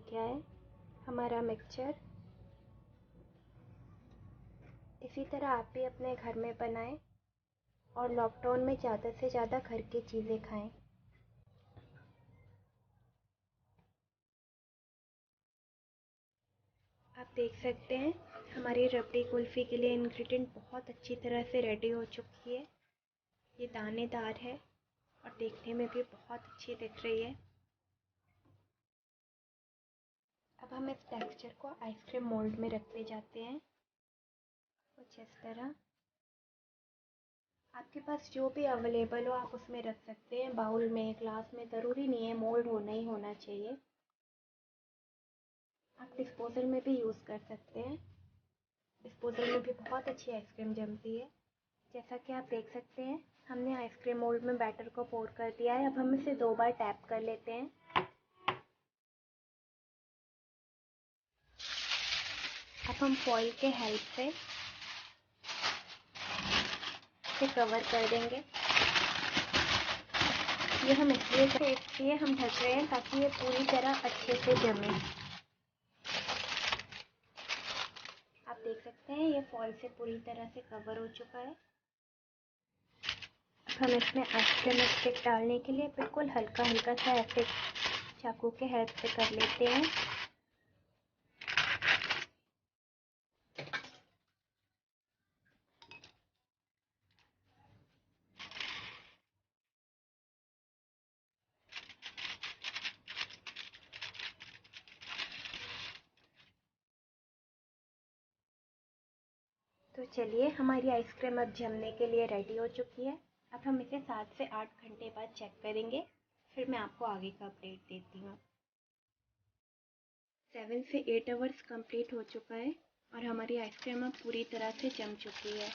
गया है हमारा मिक्सचर। इसी तरह आप भी अपने घर में बनाएं और लॉकडाउन में ज़्यादा से ज़्यादा घर की चीज़ें खाएं। आप देख सकते हैं हमारी रबड़ी कुल्फ़ी के लिए इंग्रेडिएंट बहुत अच्छी तरह से रेडी हो चुकी है। ये दानेदार है और देखने में भी बहुत अच्छी दिख रही है। अब हम इस टेक्सचर को आइसक्रीम मोल्ड में रखते जाते हैं, कुछ इस तरह। आपके पास जो भी अवेलेबल हो आप उसमें रख सकते हैं, बाउल में, ग्लास में, ज़रूरी नहीं है मोल्ड होना ही होना चाहिए। आप डिस्पोजल में भी यूज़ कर सकते हैं, डिस्पोजल में भी बहुत अच्छी आइसक्रीम जमती है। जैसा कि आप देख सकते हैं हमने आइसक्रीम मोल्ड में बैटर को पोर कर दिया है। अब हम इसे 2 बार टैप कर लेते हैं। अब हम फॉइल के हेल्प से इसे कवर कर देंगे। ये हम इसलिए हम ढक रहे हैं ताकि ये पूरी तरह अच्छे से जमे। आप देख सकते हैं ये फॉइल से पूरी तरह से कवर हो चुका है। अब हम इसमें आइसक्रीम स्टिक डालने के लिए बिल्कुल हल्का हल्का सा ऐसे चाकू के हेल्प से कर लेते हैं। तो चलिए हमारी आइसक्रीम अब जमने के लिए रेडी हो चुकी है। अब हम इसे 7 से 8 घंटे बाद चेक करेंगे, फिर मैं आपको आगे का अपडेट देती हूँ। 7 से 8 आवर्स कंप्लीट हो चुका है और हमारी आइसक्रीम अब पूरी तरह से जम चुकी है।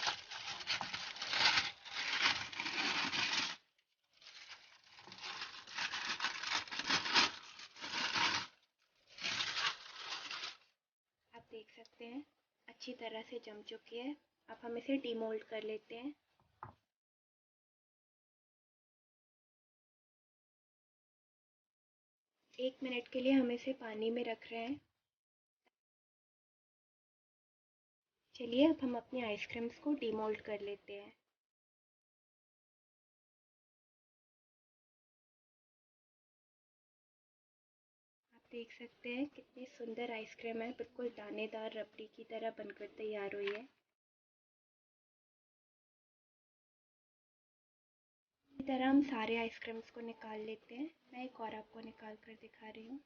आप देख सकते हैं अच्छी तरह से जम चुकी है। अब हम इसे डीमोल्ड कर लेते हैं। एक मिनट के लिए हम इसे पानी में रख रहे हैं। चलिए अब हम अपनी आइसक्रीम्स को डीमोल्ड कर लेते हैं। आप देख सकते हैं कितनी सुंदर आइसक्रीम है, बिल्कुल दानेदार रबड़ी की तरह बनकर तैयार हुई है। इसी तरह हम सारे आइसक्रीम्स को निकाल लेते हैं। मैं एक और आपको निकाल कर दिखा रही हूँ।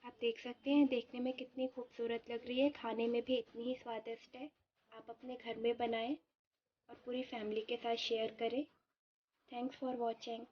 आप देख सकते हैं देखने में कितनी खूबसूरत लग रही है, खाने में भी इतनी ही स्वादिष्ट है। आप अपने घर में बनाएं और पूरी फैमिली के साथ शेयर करें। Thanks for watching.